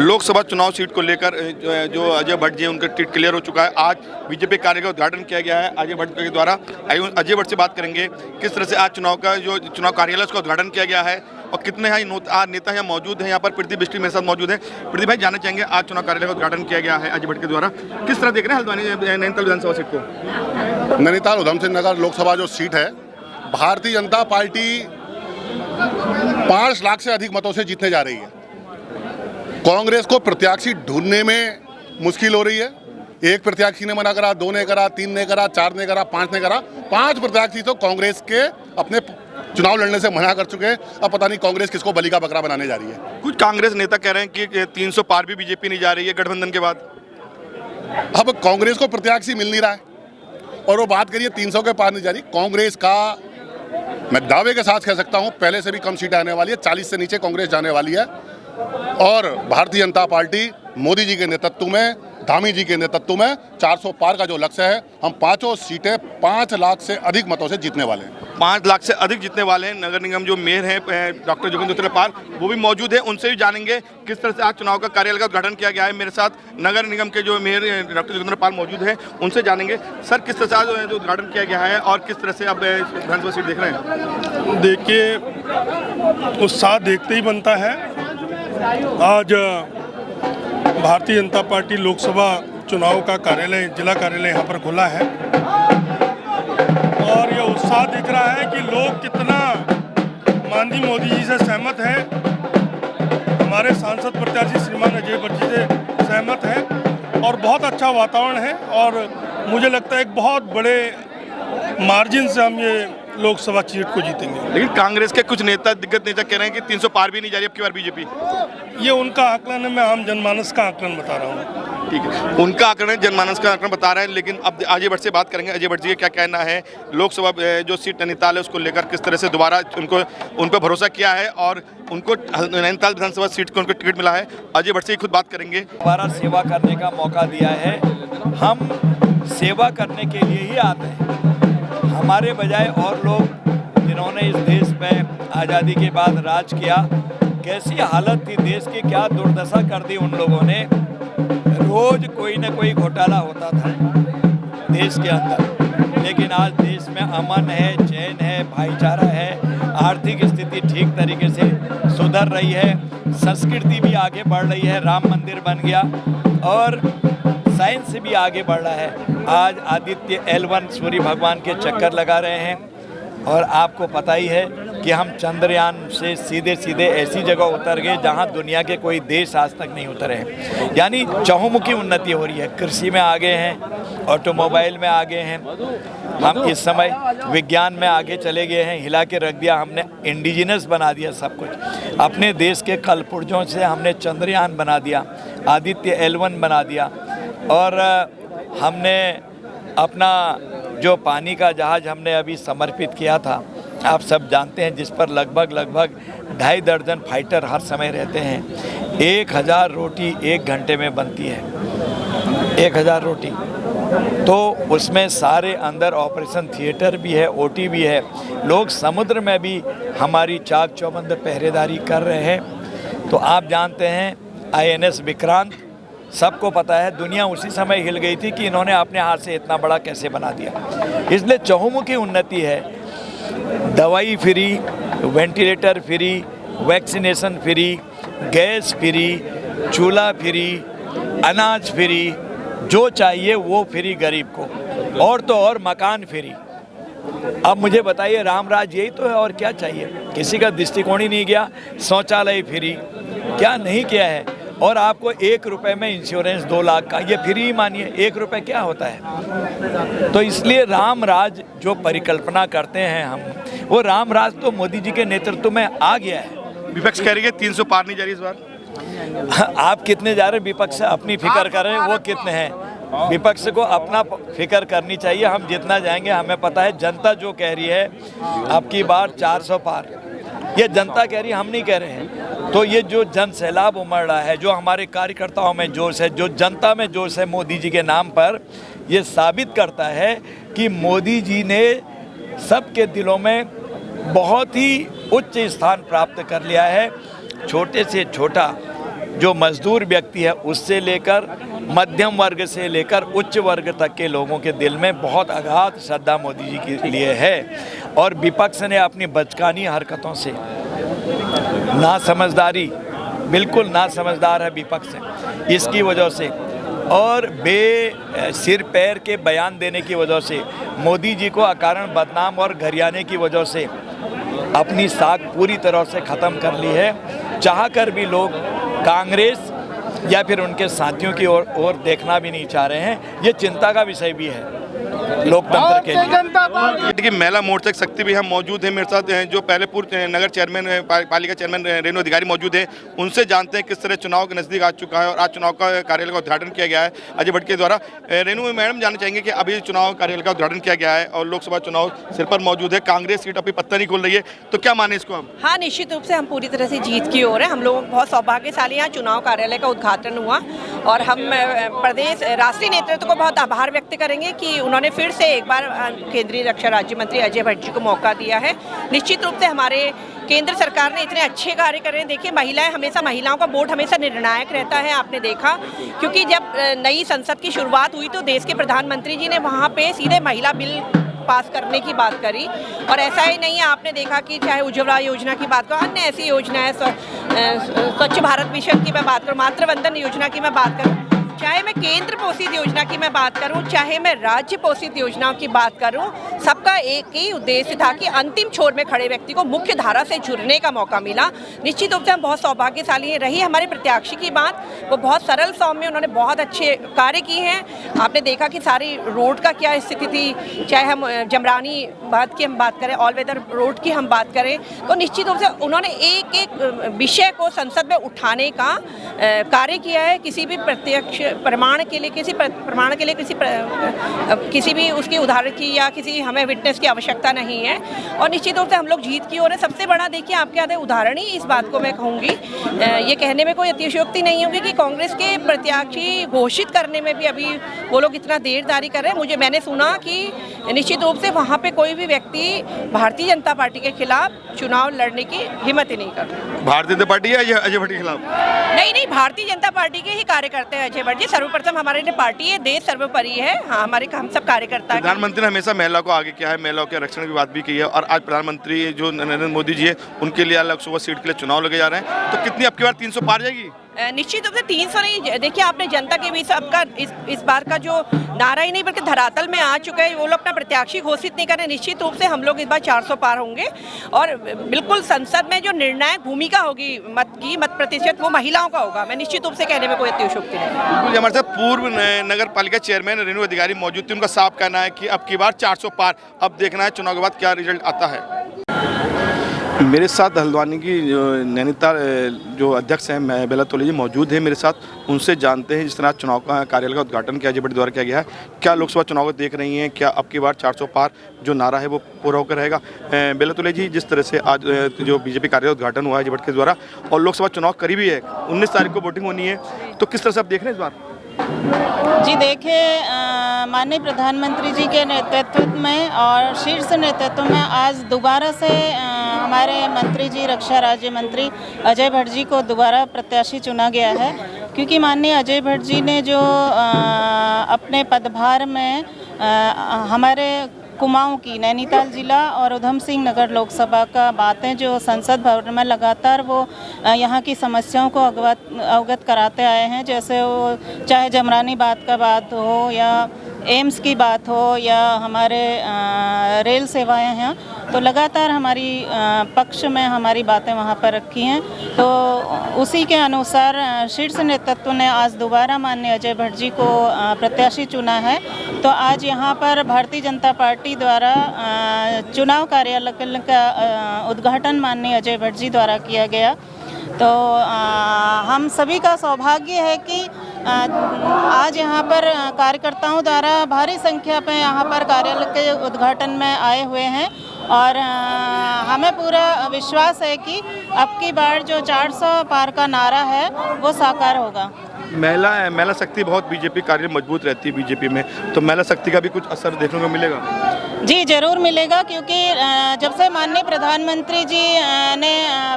लोकसभा चुनाव सीट को लेकर जो अजय भट्ट जी उनका टिकट क्लियर हो चुका है। आज बीजेपी कार्य का उद्घाटन किया गया है अजय भट्ट के द्वारा। अजय भट्ट से बात करेंगे किस तरह से आज चुनाव कार्यालय उसका उद्घाटन किया गया है और कितने नेता यहाँ मौजूद हैं। यहाँ पर प्रदीप बिष्ट मेरे साथ मौजूद है। प्रदीप भाई, जानना चाहेंगे आज चुनाव कार्यालय का उद्घाटन किया गया है अजय भट्ट के द्वारा, किस तरह देख रहे हैं हल्द्वानी नैनीताल विधानसभा सीट को? नैनीताल उधमसिंह नगर लोकसभा जो सीट है, भारतीय जनता पार्टी 5 लाख से अधिक मतों से जीतने जा रही है। कांग्रेस को प्रत्याशी ढूंढने में मुश्किल हो रही है। एक प्रत्याशी ने मना करा, 2 ने करा, 3 ने करा, 4 ने करा, 5 ने करा। 5 प्रत्याशी तो कांग्रेस के अपने चुनाव लड़ने से मना कर चुके हैं। अब पता नहीं कांग्रेस किसको बलि का बकरा बनाने जा रही है। कुछ कांग्रेस नेता कह रहे हैं कि 300 पार भी बीजेपी नहीं जा रही है गठबंधन के बाद। अब कांग्रेस को प्रत्याशी मिल नहीं रहा है और वो बात करिए 300 के पार नहीं जा रही। कांग्रेस का मैं दावे के साथ कह सकता हूं पहले से भी कम सीटें आने वाली है। 40 से नीचे कांग्रेस जाने वाली है और भारतीय जनता पार्टी मोदी जी के नेतृत्व में, धामी जी के नेतृत्व में 400 पार का जो लक्ष्य है, हम 5 सीटें 5 लाख से अधिक मतों से जीतने वाले हैं। 5 लाख से अधिक जीतने वाले हैं। नगर निगम जो मेयर हैं डॉक्टर जोगिंदर पाल, वो भी मौजूद है। उनसे भी जानेंगे किस तरह से आज चुनाव का कार्यालय का उद्घाटन किया गया है। मेरे साथ नगर निगम के जो मेयर डॉक्टर जोगिंदर पाल मौजूद हैं, उनसे जानेंगे सर किस तरह से आज जो उद्घाटन किया गया है और किस तरह से अब विधानसभा सीट देख रहे हैं। देखिए, उत्साह देखते ही बनता है। आज भारतीय जनता पार्टी लोकसभा चुनाव का कार्यालय, जिला कार्यालय यहाँ पर खुला है और ये उत्साह दिख रहा है कि लोग कितना माननीय मोदी जी से सहमत हैं, हमारे सांसद प्रत्याशी श्रीमान अजय भट्ट जी से सहमत हैं और बहुत अच्छा वातावरण है और मुझे लगता है एक बहुत बड़े मार्जिन से हम ये लोकसभा सीट को जीतेंगे। लेकिन कांग्रेस के कुछ नेता, दिग्गज नेता कह रहे हैं कि 300 पार भी नहीं जा रही अब की बार बीजेपी। ये उनका आकलन है, मैं आम जनमानस का आकलन बता रहा हूँ। ठीक है, उनका आकलन, जनमानस का आकलन बता रहे हैं। लेकिन अब अजय भट्ट से बात करेंगे। अजय भट्ट जी का क्या कहना है लोकसभा जो सीट नैनीताल है उसको लेकर, किस तरह से दोबारा उन पर भरोसा किया है और उनको नैनीताल विधानसभा सीट को उनको टिकट मिला है। अजय भट्ट से खुद बात करेंगे। दोबारा सेवा करने का मौका दिया है। हम सेवा करने के लिए ही आते हैं। हमारे बजाय और लोग जिन्होंने इस देश में आज़ादी के बाद राज किया, कैसी हालत थी देश की, क्या दुर्दशा कर दी उन लोगों ने। रोज कोई न कोई घोटाला होता था देश के अंदर, लेकिन आज देश में अमन है, चैन है, भाईचारा है, आर्थिक स्थिति ठीक तरीके से सुधर रही है, संस्कृति भी आगे बढ़ रही है, राम मंदिर बन गया और साइंस भी आगे बढ़ रहा है। आज आदित्य L1 सूर्य भगवान के चक्कर लगा रहे हैं और आपको पता ही है कि हम चंद्रयान से सीधे सीधे ऐसी जगह उतर गए जहां दुनिया के कोई देश आज तक नहीं उतरे हैं। यानी चहुमुखी उन्नति हो रही है। कृषि में आगे हैं, ऑटोमोबाइल में आगे हैं, हम इस समय विज्ञान में आगे चले गए हैं। हिला के रख दिया हमने, इंडिजिनस बना दिया सब कुछ। अपने देश के कलपुर्जों से हमने चंद्रयान बना दिया, आदित्य L1 बना दिया और हमने अपना जो पानी का जहाज़ हमने अभी समर्पित किया था, आप सब जानते हैं, जिस पर लगभग 2.5 दर्जन फाइटर हर समय रहते हैं। 1000 रोटी 1 घंटे में बनती है, 1000 रोटी। तो उसमें सारे अंदर ऑपरेशन थिएटर भी है, OT भी है। लोग समुद्र में भी हमारी चाक चौबंद पहरेदारी कर रहे हैं। तो आप जानते हैं INS विक्रांत, सबको पता है, दुनिया उसी समय हिल गई थी कि इन्होंने अपने हाथ से इतना बड़ा कैसे बना दिया। इसलिए चहुमुखी उन्नति है। दवाई free, ventilator free, vaccination free, gas free, चूल्हा फ्री, अनाज फ्री, जो चाहिए वो फ्री गरीब को, और तो और मकान फ्री। अब मुझे बताइए, रामराज यही तो है और क्या चाहिए? किसी का दृष्टिकोण ही नहीं गया। शौचालय फ्री, क्या नहीं किया है? और आपको 1 रुपये में इंश्योरेंस 2 लाख का, ये फ्री मानिए। 1 रुपये क्या होता है? तो इसलिए राम राज जो परिकल्पना करते हैं हम, वो राम राज तो मोदी जी के नेतृत्व में आ गया है। विपक्ष कह रही है 300 पार नहीं जा रही इस बार। आप कितने जा रहे हैं? विपक्ष अपनी फिक्र करें, वो कितने हैं। विपक्ष को अपना फिक्र करनी चाहिए। हम जितना जाएंगे हमें पता है। जनता जो कह रही है अब की बार 400 पार, ये जनता कह रही है, हम नहीं कह रहे हैं। तो ये जो जन सैलाब उमड़ रहा है, जो हमारे कार्यकर्ताओं में जोश है, जो जनता में जोश है मोदी जी के नाम पर, ये साबित करता है कि मोदी जी ने सबके दिलों में बहुत ही उच्च स्थान प्राप्त कर लिया है। छोटे से छोटा जो मजदूर व्यक्ति है उससे लेकर मध्यम वर्ग से लेकर उच्च वर्ग तक के लोगों के दिल में बहुत अगाध श्रद्धा मोदी जी के लिए है। और विपक्ष ने अपनी बचकानी हरकतों से, नासमझदारी, बिल्कुल नासमझदार है विपक्ष इसकी वजह से, और सिर पैर के बयान देने की वजह से, मोदी जी को अकारण बदनाम और घरियाने की वजह से अपनी साख पूरी तरह से ख़त्म कर ली है। चाह कर भी लोग कांग्रेस या फिर उनके साथियों की ओर देखना भी नहीं चाह रहे हैं। ये चिंता का विषय भी है लोकतंत्र के लिए। देखिए, महिला मोर्चा की शक्ति भी हम मौजूद हैं। मेरे साथ हैं जो पहले पूर्व नगर चेयरमैन पालिका चेयरमैन रेणु अधिकारी मौजूद हैं। उनसे जानते हैं किस तरह चुनाव के नज़दीक आ चुका है और आज चुनाव का कार्यालय का उद्घाटन किया गया है अजय भट्ट के द्वारा। रेणु मैडम जानना चाहेंगे कि अभी चुनाव कार्यालय का उद्घाटन किया गया है और लोकसभा चुनाव सिर पर मौजूद है, कांग्रेस सीट अभी पत्ता नहीं खोल रही है, तो क्या माने इसको हम? हाँ, निश्चित रूप से हम पूरी तरह से जीत की ओर है। हम लोग बहुत सौभाग्यशाली यहाँ चुनाव कार्यालय का उद्घाटन हुआ और हम प्रदेश राष्ट्रीय नेतृत्व को बहुत आभार व्यक्त करेंगे कि उन्होंने फिर से एक बार केंद्रीय रक्षा राज्य मंत्री अजय भट्ट जी को मौका दिया है। निश्चित रूप से हमारे केंद्र सरकार ने इतने अच्छे कार्य कर रहे हैं। देखिए, महिलाओं का वोट हमेशा निर्णायक रहता है, आपने देखा, क्योंकि जब नई संसद की शुरुआत हुई तो देश के प्रधानमंत्री जी ने वहाँ पे सीधे महिला बिल पास करने की बात करी। और ऐसा ही नहीं है, आपने देखा कि चाहे उज्ज्वला योजना की बात करो, अन्य ऐसी योजनाएं, स्वच्छ भारत मिशन की मैं बात करूँ, मातृवंदन योजना की मैं बात करूँ, चाहे मैं केंद्र पोषित योजना की मैं बात करूं, चाहे मैं राज्य पोषित योजनाओं की बात करूं, सबका एक ही उद्देश्य था कि अंतिम छोर में खड़े व्यक्ति को मुख्य धारा से जुड़ने का मौका मिला। निश्चित रूप से हम बहुत सौभाग्यशाली रही। हमारे प्रत्याशी की बात, वो बहुत सरल सौम्य, उन्होंने बहुत अच्छे कार्य किए हैं। आपने देखा कि सारी रोड का क्या स्थिति थी, चाहे हम जमरानी बात की हम बात करें, ऑल वेदर रोड की हम बात करें, तो निश्चित रूप से उन्होंने एक एक विषय को संसद में उठाने का कार्य किया है। किसी भी प्रत्यक्ष प्रमाण के लिए किसी भी उसके उदाहरण की या किसी हमें विटनेस की आवश्यकता नहीं है। और निश्चित रूप से हम लोग जीत की ओर है। सबसे बड़ा देखिए, आपके आगे उदाहरण ही इस बात को मैं कहूँगी, ये कहने में कोई अतिशयोक्ति नहीं होगी कि कांग्रेस के प्रत्याशी घोषित करने में भी अभी वो लोग इतना देरदारी कर रहे हैं। मैंने सुना कि निश्चित रूप से वहाँ पे कोई भी व्यक्ति भारतीय जनता पार्टी के खिलाफ चुनाव लड़ने की हिम्मत ही नहीं कर रहा। भारतीय जनता पार्टी है या अजय भट्ट के खिलाफ? नहीं, भारतीय जनता पार्टी के ही कार्यकर्ता है अजय भट्ट जी। सर्वप्रथम हमारे लिए पार्टी है, देश सर्वोपरि है। हाँ, हम सब कार्यकर्ता हैं। प्रधानमंत्री ने हमेशा महिला को आगे किया है, महिलाओं के आरक्षण की बात भी की है और आज प्रधानमंत्री जो नरेंद्र मोदी जी है उनके लिए लोकसभा सीट के लिए चुनाव लगे जा रहे हैं, तो कितनी अब की बार 300 पार जाएगी? निश्चित रूप से 300 नहीं। देखिए, आपने जनता के बीच आपका इस बार का जो नारा ही नहीं बल्कि धरातल में आ चुका है। वो लोग अपना प्रत्याशी घोषित नहीं कर रहे। निश्चित रूप से हम लोग इस बार 400 पार होंगे और बिल्कुल संसद में जो निर्णायक भूमिका होगी मत प्रतिशत, वो महिलाओं का होगा। मैं निश्चित रूप से कहने में कोई अतिशयोक्ति नहीं। बिल्कुल, हमारे साथ पूर्व नगर पालिका चेयरमैन रेणु अधिकारी मौजूद थी। उनका साफ कहना है कि अब की बार 400 पार। अब देखना है चुनाव के बाद क्या रिजल्ट आता है। मेरे साथ हल्द्वानी की नैनीताल जो अध्यक्ष हैं बेला तोले जी मौजूद हैं मेरे साथ। उनसे जानते हैं जिस तरह चुनाव का कार्यालय का उद्घाटन किया अजय भट्ट द्वारा किया गया है, क्या लोकसभा चुनाव को देख रही हैं, क्या अब की बार 400 पार जो नारा है वो पूरा होकर रहेगा? बेला तोले जी, जिस तरह से आज जो बीजेपी कार्यालय उद्घाटन हुआ है अजय भट्ट के द्वारा और लोकसभा चुनाव करीब ही है, 19 तारीख को वोटिंग होनी है, तो किस तरह से आप देख रहे हैं इस बार? जी देखिए, माननीय प्रधानमंत्री जी के नेतृत्व में और शीर्ष नेतृत्व में आज दोबारा से हमारे मंत्री जी, रक्षा राज्य मंत्री अजय भट्ट जी को दोबारा प्रत्याशी चुना गया है। क्योंकि माननीय अजय भट्ट जी ने जो अपने पदभार में हमारे कुमाऊं की नैनीताल जिला और उधम सिंह नगर लोकसभा का बातें जो संसद भवन में लगातार वो यहाँ की समस्याओं को अवगत कराते आए हैं। जैसे वो चाहे जमरानी बात का बात हो या एम्स की बात हो या हमारे रेल सेवाएं हैं, तो लगातार हमारी पक्ष में हमारी बातें वहाँ पर रखी हैं। तो उसी के अनुसार शीर्ष नेतृत्व ने आज दोबारा माननीय अजय भट्ट जी को प्रत्याशी चुना है। तो आज यहाँ पर भारतीय जनता पार्टी द्वारा चुनाव कार्यालय का उद्घाटन माननीय अजय भट्ट जी द्वारा किया गया। तो हम सभी का सौभाग्य है कि आज यहाँ पर कार्यकर्ताओं द्वारा भारी संख्या में यहाँ पर कार्यालय के उद्घाटन में आए हुए हैं और हमें पूरा विश्वास है कि अब की बार जो 400 पार का नारा है वो साकार होगा। महिला शक्ति बहुत बीजेपी कार्य मजबूत रहती है बीजेपी में, तो महिला शक्ति का भी कुछ असर देखने को मिलेगा? जी ज़रूर मिलेगा, क्योंकि जब से माननीय प्रधानमंत्री जी ने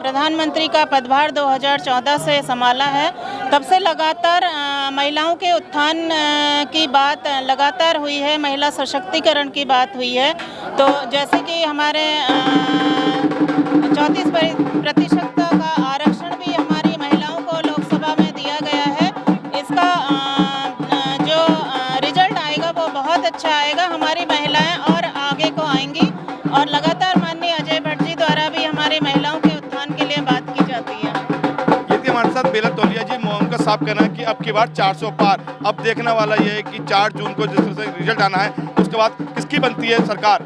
प्रधानमंत्री का पदभार 2014 से संभाला है, तब से लगातार महिलाओं के उत्थान की बात लगातार हुई है, महिला सशक्तिकरण की बात हुई है। तो जैसे कि हमारे 34% का आरक्षण भी हमारी महिलाओं को लोकसभा में दिया गया है। इसका जो रिजल्ट आएगा वो बहुत अच्छा आएगा, हमारी महिलाएं और आगे को आएंगी। और लगातार माननीय अजय भट्ट जी द्वारा भी हमारी महिलाओं के उत्थान के लिए बात की जाती है। ये थी हमारे साथ बेला तौलिया जी। उनका साफ कहना है कि अब की बार 400 पार। अब देखने वाला ये है कि 4 जून को जिस तरह से रिजल्ट आना है, उसके बाद किसकी बनती है सरकार।